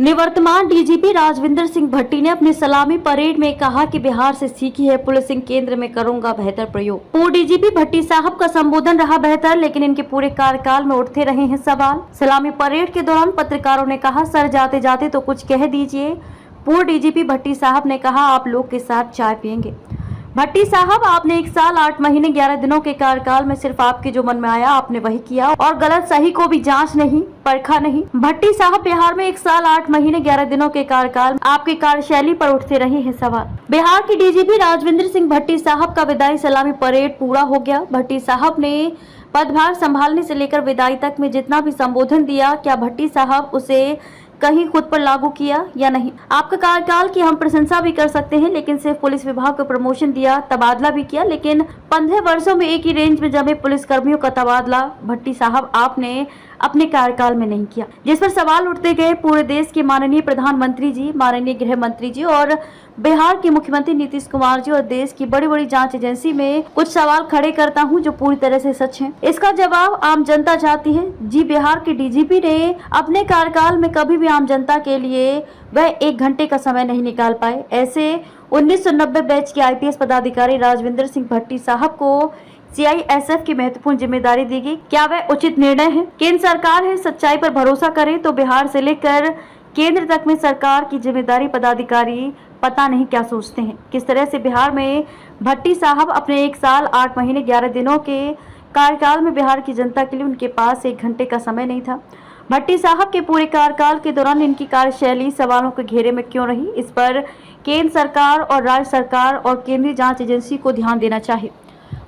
निवर्तमान डीजीपी राजविंदर सिंह भट्टी ने अपनी सलामी परेड में कहा कि बिहार से सीखी है पुलिसिंग, केंद्र में करूंगा बेहतर प्रयोग। पूर्व डीजीपी भट्टी साहब का संबोधन रहा बेहतर, लेकिन इनके पूरे कार्यकाल में उठते रहे हैं सवाल। सलामी परेड के दौरान पत्रकारों ने कहा, सर जाते जाते तो कुछ कह दीजिए। पूर्व डीजीपी भट्टी साहब ने कहा, आप लोग के साथ चाय पियेंगे। भट्टी साहब, आपने 1 साल 8 महीने 11 दिनों के कार्यकाल में सिर्फ आपके जो मन में आया आपने वही किया और गलत सही को भी जांच नहीं, परखा नहीं। भट्टी साहब, बिहार में 1 साल 8 महीने 11 दिनों के कार्यकाल में आपकी कार्यशैली पर उठते रहे हैं सवाल। बिहार के डीजीपी राजविंदर सिंह भट्टी साहब का विदाई सलामी परेड पूरा हो गया। भट्टी साहब ने पदभार संभालने से लेकर विदाई तक में जितना भी संबोधन दिया, क्या भट्टी साहब उसे कहीं खुद पर लागू किया या नहीं? आपका कार्यकाल की हम प्रशंसा भी कर सकते हैं, लेकिन सिर्फ पुलिस विभाग को प्रमोशन दिया, तबादला भी किया, लेकिन 15 वर्षों में एक ही रेंज में जमे पुलिस कर्मियों का तबादला भट्टी साहब आपने अपने कार्यकाल में नहीं किया, जिस पर सवाल उठते गए। पूरे देश के माननीय प्रधानमंत्री जी, माननीय गृह मंत्री जी और बिहार के मुख्यमंत्री नीतीश कुमार जी और देश की बड़ी बड़ी जांच एजेंसी में कुछ सवाल खड़े करता हूं जो पूरी तरह से सच हैं। इसका जवाब आम जनता चाहती है। जी, बिहार के डीजीपी ने अपने कार्यकाल में कभी भी आम जनता के लिए वह 1 घंटे का समय नहीं निकाल पाए। ऐसे 1990 बैच के आईपीएस पदाधिकारी राजविंदर सिंह भट्टी साहब को सीआईएसएफ की महत्वपूर्ण जिम्मेदारी दी गई। क्या वह उचित निर्णय है? केंद्र सरकार है, सच्चाई पर भरोसा करें तो बिहार से लेकर केंद्र तक में सरकार की जिम्मेदारी पदाधिकारी पता नहीं क्या सोचते हैं। किस तरह से बिहार में भट्टी साहब अपने 1 साल 8 महीने 11 दिनों के कार्यकाल में बिहार की जनता के लिए उनके पास 1 घंटे का समय नहीं था। भट्टी साहब के पूरे कार्यकाल के दौरान इनकी कार्यशैली सवालों के घेरे में क्यों रही? इस पर केंद्र सरकार और राज्य सरकार और केंद्रीय जांच एजेंसी को ध्यान देना चाहिए।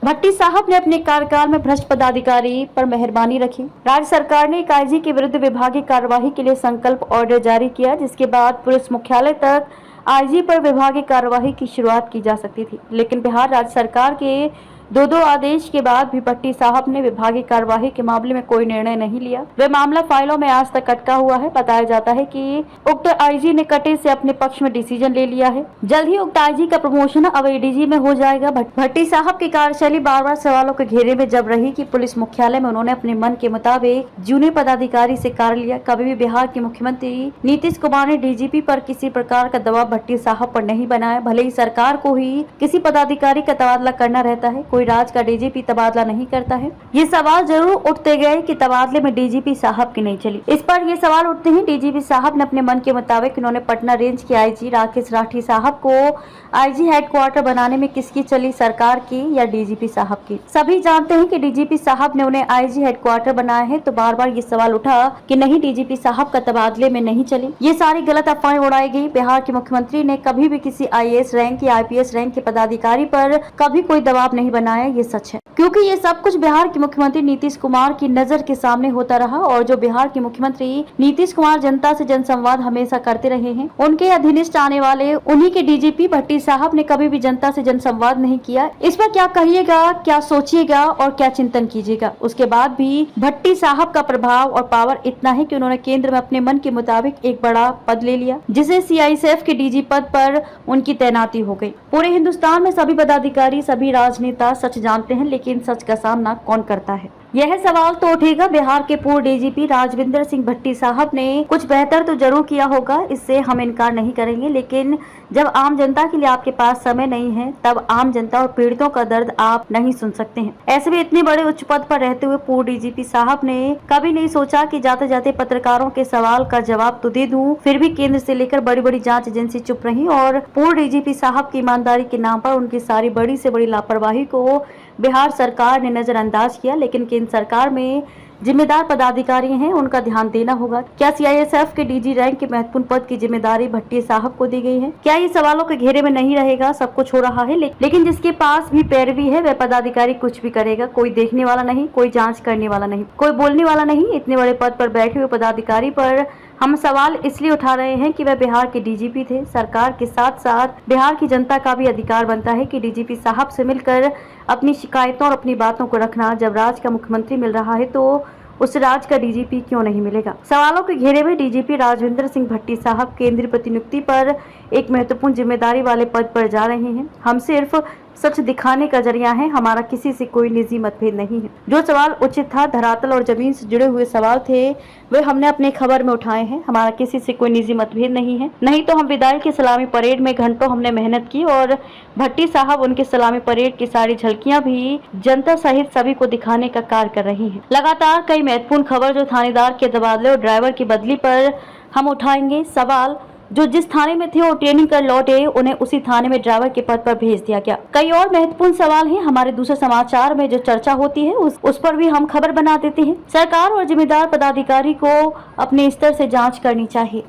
भट्टी साहब ने अपने कार्यकाल में भ्रष्ट पदाधिकारी पर मेहरबानी रखी। राज्य सरकार ने एक आईजी के विरुद्ध विभागीय कार्यवाही के लिए संकल्प ऑर्डर जारी किया, जिसके बाद पुलिस मुख्यालय तक आईजी पर विभागीय कार्यवाही की शुरुआत की जा सकती थी, लेकिन बिहार राज्य सरकार के 2 आदेश के बाद भी भट्टी साहब ने विभागीय कार्यवाही के मामले में कोई निर्णय नहीं लिया। वह मामला फाइलों में आज तक अटका हुआ है। बताया जाता है कि उक्त आईजी ने कटे से अपने पक्ष में डिसीजन ले लिया है। जल्द ही उक्त आईजी का प्रमोशन अब एडीजी में हो जाएगा। भट्टी साहब की कार्यशैली बार बार सवालों के घेरे में जब रही कि पुलिस मुख्यालय में उन्होंने अपने मन के मुताबिक जूनियर पदाधिकारी से कार्य लिया। कभी भी बिहार के मुख्यमंत्री नीतीश कुमार ने डीजीपी पर किसी प्रकार का दबाव भट्टी साहब पर नहीं बनाया। भले ही सरकार को ही किसी पदाधिकारी का तबादला करना रहता है, कोई राज्य का डीजीपी तबादला नहीं करता है। ये सवाल जरूर उठते गए कि तबादले में डीजीपी साहब की नहीं चली। इस पर ये सवाल उठते हैं, डीजीपी साहब ने अपने मन के मुताबिक उन्होंने पटना रेंज के आईजी राकेश राठी साहब को आईजी हेडक्वार्टर बनाने में किसकी चली, सरकार की या डीजीपी साहब की? सभी जानते हैं कि डीजीपी साहब ने उन्हें आईजी हेडक्वार्टर बनाया है, तो बार बार ये सवाल उठा कि नहीं, डीजीपी साहब का तबादले में नहीं चली। ये सारी गलत अफवाहें उड़ाई गई। बिहार के मुख्यमंत्री ने कभी भी किसी आईएएस रैंक या आईपीएस रैंक के पदाधिकारी पर कभी कोई दबाव नहीं बनाया। ये सच है, क्योंकि ये सब कुछ बिहार के मुख्यमंत्री नीतीश कुमार की नजर के सामने होता रहा और जो बिहार के मुख्यमंत्री नीतीश कुमार जनता से जनसंवाद हमेशा करते रहे हैं, उनके अधीनस्थ आने वाले उन्हीं के डीजीपी भट्टी साहब ने कभी भी जनता से जनसंवाद नहीं किया। इस पर क्या कहिएगा, क्या सोचिएगा और क्या चिंतन कीजिएगा? उसके बाद भी भट्टी साहब का प्रभाव और पावर इतना है कि उन्होंने केंद्र में अपने मन के मुताबिक एक बड़ा पद ले लिया, जिसे सीआईएसएफ के डीजी पद पर उनकी तैनाती हो गई। पूरे हिंदुस्तान में सभी पदाधिकारी, सभी राजनेता सच जानते हैं, लेकिन सच का सामना कौन करता है? यह सवाल तो उठेगा। बिहार के पूर्व डीजीपी राजविंदर सिंह भट्टी साहब ने कुछ बेहतर तो जरूर किया होगा, इससे हम इनकार नहीं करेंगे, लेकिन जब आम जनता के लिए आपके पास समय नहीं है, तब आम जनता और पीड़ितों का दर्द आप नहीं सुन सकते हैं। ऐसे भी इतने बड़े उच्च पद पर रहते हुए पूर्व डीजीपी साहब ने कभी नहीं सोचा कि जाते जाते पत्रकारों के सवाल का जवाब तो दे दूं। फिर भी केंद्र से लेकर बड़ी बड़ी जांच एजेंसी चुप रही और पूर्व डीजीपी साहब की ईमानदारी के नाम पर उनकी सारी बड़ी से बड़ी लापरवाही को बिहार सरकार ने नजरअंदाज किया। लेकिन केंद्र सरकार में जिम्मेदार पदाधिकारी हैं, उनका ध्यान देना होगा। क्या सीआईएसएफ के डीजी रैंक के महत्वपूर्ण पद की जिम्मेदारी भट्टी साहब को दी गई है? क्या ये सवालों के घेरे में नहीं रहेगा? सब कुछ हो रहा है, लेकिन जिसके पास भी पैरवी है वह पदाधिकारी कुछ भी करेगा। कोई देखने वाला नहीं, कोई जांच करने वाला नहीं, कोई बोलने वाला नहीं। इतने बड़े पद पर बैठे हुए पदाधिकारी पर हम सवाल इसलिए उठा रहे हैं कि वह बिहार के डीजीपी थे। सरकार के साथ साथ बिहार की जनता का भी अधिकार बनता है कि डीजीपी साहब से मिलकर अपनी शिकायतों और अपनी बातों को रखना। जब राज्य का मुख्यमंत्री मिल रहा है तो उस राज्य का डीजीपी क्यों नहीं मिलेगा? सवालों के घेरे में डीजीपी राजविंदर सिंह भट्टी साहब केंद्रीय प्रतिनियुक्ति पर एक महत्वपूर्ण जिम्मेदारी वाले पद पर जा रहे हैं। हम सिर्फ सच दिखाने का जरिया है। हमारा किसी से कोई निजी मतभेद नहीं है। जो सवाल उचित था, धरातल और जमीन से जुड़े हुए सवाल थे, वे हमने अपनी खबर में उठाए हैं। हमारा किसी से कोई निजी मतभेद नहीं है। नहीं तो हम विदाई की सलामी परेड में घंटों हमने मेहनत की और भट्टी साहब उनके सलामी परेड की सारी झलकियां भी जनता सहित सभी को दिखाने का कार्य कर रही हैं। लगातार कई महत्वपूर्ण खबर जो थानेदार के तबादले और ड्राइवर की बदली पर हम उठाएंगे। सवाल जो जिस थाने में थे वो ट्रेनिंग कर लौटे, उन्हें उसी थाने में ड्राइवर के पद पर भेज दिया गया। कई और महत्वपूर्ण सवाल हैं। हमारे दूसरे समाचार में जो चर्चा होती है उस पर भी हम खबर बना देते हैं। सरकार और जिम्मेदार पदाधिकारी को अपने स्तर से जांच करनी चाहिए।